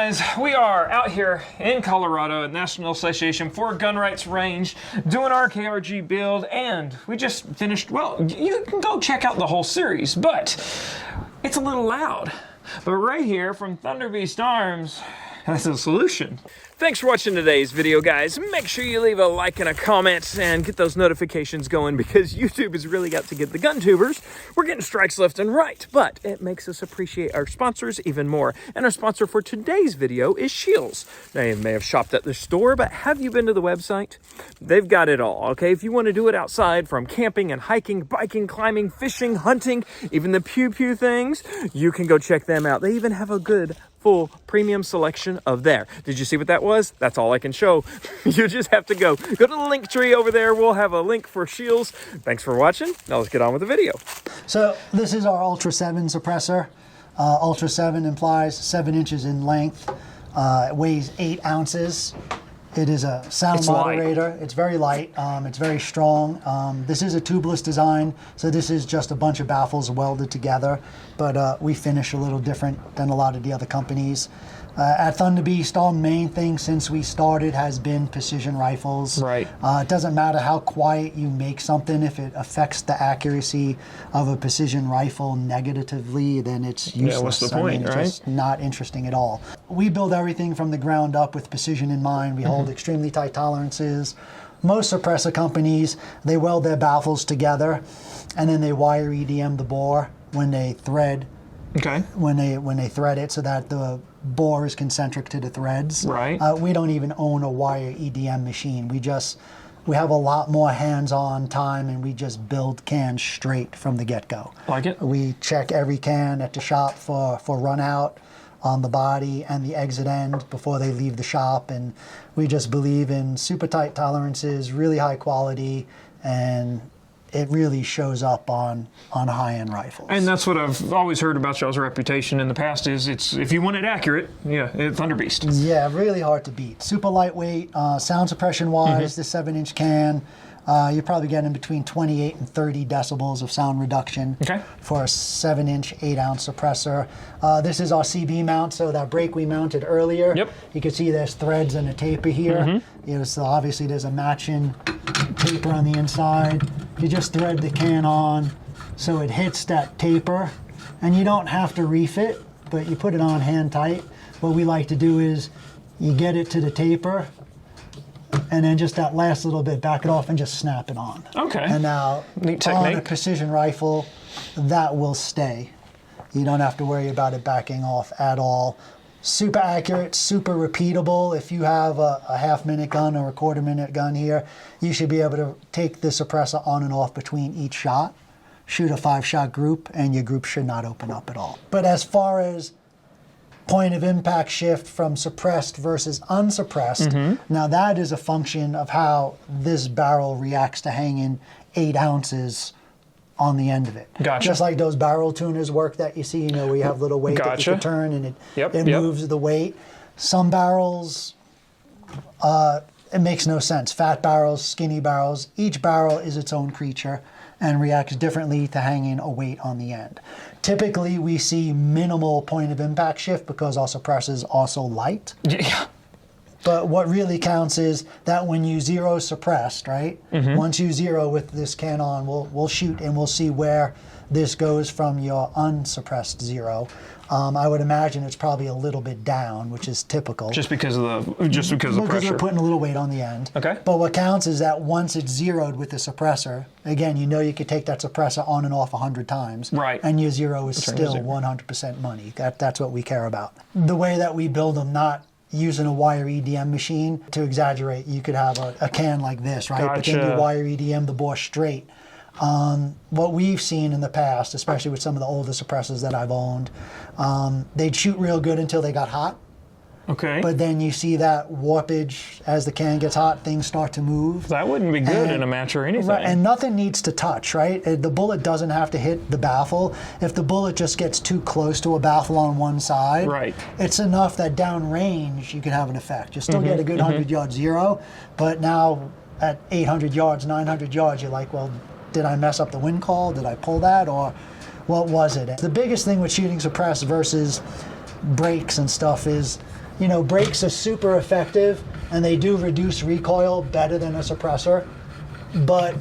guys, we are out here in Colorado at National Association for Gun Rights Range doing our KRG build, and we just finished, well, you can go check out the whole series, but it's a little loud. But right here from Thunder Beast Arms, that's a solution. Thanks for watching today's video, guys. Make sure you leave a like and a comment and get those notifications going, because YouTube has really got to get the gun tubers. We're getting strikes left and right, but it makes us appreciate our sponsors even more. And our sponsor for today's video is Scheels. Now, you may have shopped at the store, but have you been to the website? They've got it all, okay? If you want to do it outside, from camping and hiking, biking, climbing, fishing, hunting, even the pew-pew things, you can go check them out. They even have a good full premium selection of there. Did you see what that was? That's all I can show. You just have to go to the link tree over there. We'll have a link for Scheels. Thanks for watching. Now let's get on with the video. So this is our Ultra 7 suppressor. Ultra 7 implies 7 inches in length. It weighs 8 ounces. It is a sound moderator. It's very light. It's very strong. This is a tubeless design, so this is just a bunch of baffles welded together, but we finish a little different than a lot of the other companies. At Thunder Beast, our main thing since we started has been precision rifles. Right. It doesn't matter how quiet you make something. If it affects the accuracy of a precision rifle negatively, then it's useless. Yeah, what's the point, right? It's just not interesting at all. We build everything from the ground up with precision in mind. We hold extremely tight tolerances. Most suppressor companies, they weld their baffles together, and then they wire EDM the bore when they thread. Okay. When they thread it, so that the bore is concentric to the threads. Right. We don't even own a wire EDM machine. We have a lot more hands-on time, and we just build cans straight from the get-go. Like it? We check every can at the shop for run out on the body and the exit end before they leave the shop, and we just believe in super tight tolerances, really high quality, and it really shows up on high-end rifles. And that's what I've always heard about y'all's reputation in the past, is it's, if you want it accurate, yeah, it's Thunder Beast. Yeah, really hard to beat. Super lightweight, sound suppression-wise, the 7-inch can, you're probably getting between 28 and 30 decibels of sound reduction for a 7-inch, 8-ounce suppressor. This is our CB mount, so that brake we mounted earlier. Yep. You can see there's threads and a taper here. You know, so obviously there's a matching taper on the inside. You just thread the can on so it hits that taper, and you don't have to refit, but you put it on hand tight. What we like to do is you get it to the taper, and then just that last little bit, back it off and just snap it on. Okay. And now, neat on technique. a precision rifle, that will stay. You don't have to worry about it backing off at all. Super accurate, super repeatable. If you have a half-minute gun or a quarter-minute gun here, you should be able to take the suppressor on and off between each shot, shoot a 5-shot group, and your group should not open up at all. But as far as point of impact shift from suppressed versus unsuppressed, now that is a function of how this barrel reacts to hanging 8 ounces on the end of it. Gotcha. Just like those barrel tuners work that you see, you know, where you have little weight that you can turn, and it moves the weight. Some barrels, it makes no sense. Fat barrels, skinny barrels, each barrel is its own creature and reacts differently to hanging a weight on the end. Typically, we see minimal point of impact shift because our suppressors are so light. Yeah. But what really counts is that when you zero suppressed, right? Once you zero with this can on, we'll shoot and we'll see where this goes from your unsuppressed zero. I would imagine it's probably a little bit down, which is typical. Just because of the pressure. Because we're putting a little weight on the end. Okay. But what counts is that once it's zeroed with the suppressor, again, you know you could take that suppressor on and off 100 times. Right. And your zero is still 100% money. That's what we care about. The way that we build them, not using a wire EDM machine. To exaggerate, you could have a can like this, right? Gotcha. But then you wire EDM the bore straight. What we've seen in the past, especially with some of the older suppressors that I've owned, they'd shoot real good until they got hot. Okay. But then you see that warpage as the can gets hot, things start to move. That wouldn't be good in a match or anything. Right, and nothing needs to touch, right? The bullet doesn't have to hit the baffle. If the bullet just gets too close to a baffle on one side, right, it's enough that downrange you can have an effect. You still get a good 100-yard zero, but now at 800 yards, 900 yards, you're like, well, did I mess up the wind call? Did I pull that? Or what was it? The biggest thing with shooting suppressed versus brakes and stuff is You know, brakes are super effective, and they do reduce recoil better than a suppressor. But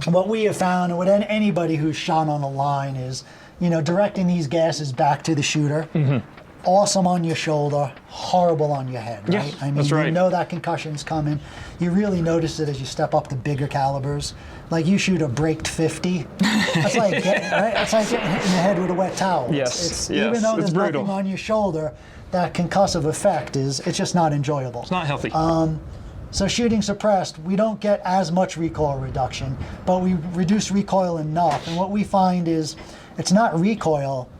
what we have found, and what anybody who's shot on a line is, you know, directing these gases back to the shooter. Awesome on your shoulder, horrible on your head, right? Yeah, I mean, that's right. You know that concussion's coming. You really notice it as you step up to bigger calibers. Like you shoot a braked 50, that's like getting, right? It's like getting hit in the head with a wet towel. Yes, Even though it's there's brutal. nothing on your shoulder, that concussive effect it's just not enjoyable. It's not healthy. So shooting suppressed, we don't get as much recoil reduction, but we reduce recoil enough. And what we find is it's not recoil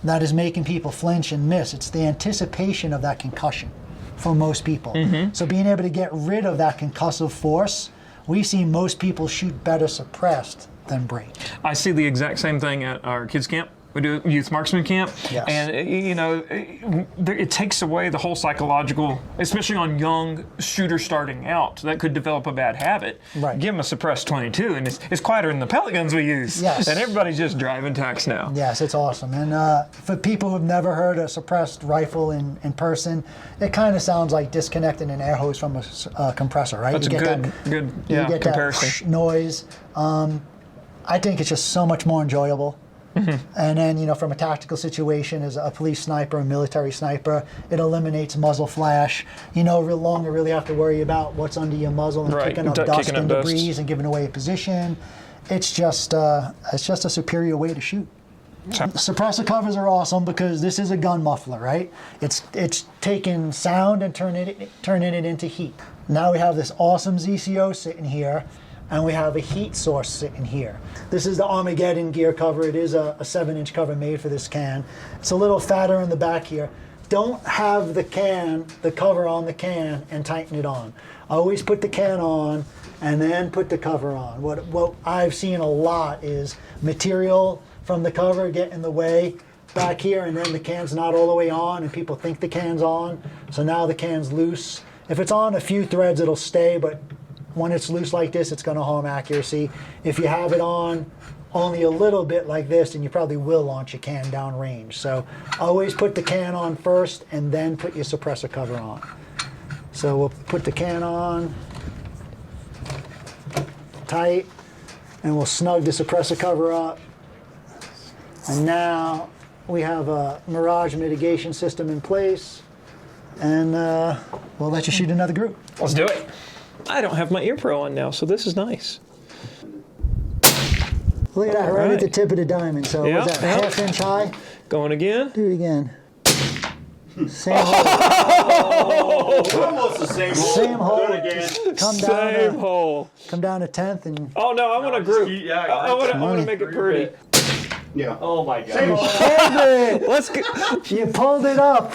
that is making people flinch and miss. It's the anticipation of that concussion for most people. So being able to get rid of that concussive force, we see most people shoot better suppressed than braked. I see the exact same thing at our kids camp. We do youth marksman camp, Yes. and you know, it takes away the whole psychological, especially on young shooters starting out that could develop a bad habit. Right. Give them a suppressed 22, and it's quieter than the pellet guns we use. Yes. And everybody's just driving tacks now. Yes, it's awesome. And for people who've never heard a suppressed rifle in person, it kind of sounds like disconnecting an air hose from a compressor, right? That's you a get good you get comparison. that noise. I think it's just so much more enjoyable. And then, you know, from a tactical situation as a police sniper, a military sniper, it eliminates muzzle flash. You no longer really have to worry about what's under your muzzle and Right, kicking up dust kicking up and dust. debris and giving away a position. It's just a superior way to shoot. Suppressor covers are awesome because this is a gun muffler, right? It's taking sound and turning it into heat. Now we have this awesome ZCO sitting here, and we have a heat source sitting here. This is the Armageddon gear cover. It is a 7-inch cover made for this can. It's a little fatter in the back here. Don't have the cover on the can and tighten it on. Always put the can on and then put the cover on. What I've seen a lot is material from the cover get in the way back here, and then the can's not all the way on, and people think the can's on, so now the can's loose. If it's on a few threads, it'll stay, but when it's loose like this, it's going to harm accuracy. If you have it on only a little bit like this, then you probably will launch your can down range. So always put the can on first and then put your suppressor cover on. So we'll put the can on tight, and we'll snug the suppressor cover up. And now we have a mirage mitigation system in place, and we'll let you shoot another group. Let's do it. I don't have my ear pro on now, so this is nice. Look at that, right at the tip of the diamond. So Yep, what's that, yep. half-inch high? Going again. Do it again. Same hole. Almost the same hole. Same hole. Do it again. Same hole. Come down to 10th and Oh no, I want a group. Yeah, I want to make it pretty. Yeah. Oh my god. Same hole. pulled it. Let's get You pulled it up.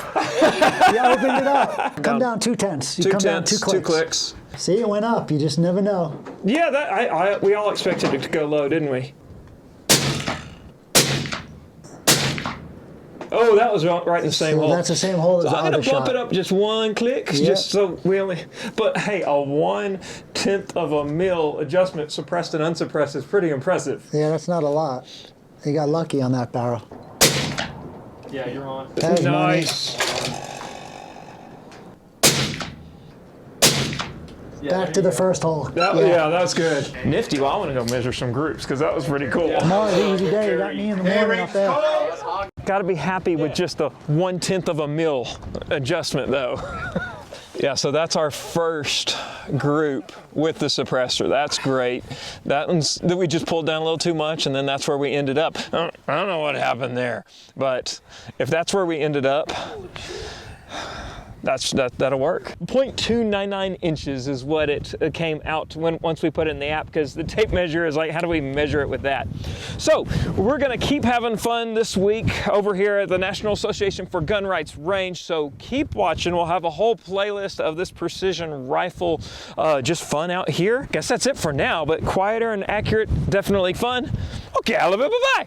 You opened it up. Come down 2/10. You come down 2 clicks. 2 clicks. See, it went up. You just never know. Yeah, that we all expected it to go low, didn't we? Oh, that was right in the same So hole. that's the same hole as So the I'm gonna other bump shot. it up just 1 click, just so we only. But hey, a 1/10 of a mil adjustment, suppressed and unsuppressed, is pretty impressive. Yeah, that's not a lot. You got lucky on that barrel. Yeah, you're on. That was money. Nice. Back to the first hole. Yeah, that's good. Nifty. Well, I want to go measure some groups because that was pretty cool. Tomorrow's an easy day. You got me in the morning up there. Got to be happy with just the 1/10 of a mil adjustment, though. Yeah, so that's our first group with the suppressor. That's great. That we just pulled down a little too much, and then that's where we ended up. I don't know what happened there, but if that's where we ended up, that'll work. 0.299 inches is what it came out once we put it in the app, because the tape measure is like, how do we measure it with that? So we're gonna keep having fun this week over here at the National Association for Gun Rights Range, so keep watching. We'll have a whole playlist of this precision rifle, just fun out here. Guess that's it for now, but quieter and accurate, definitely fun. Okay, I love it, bye-bye.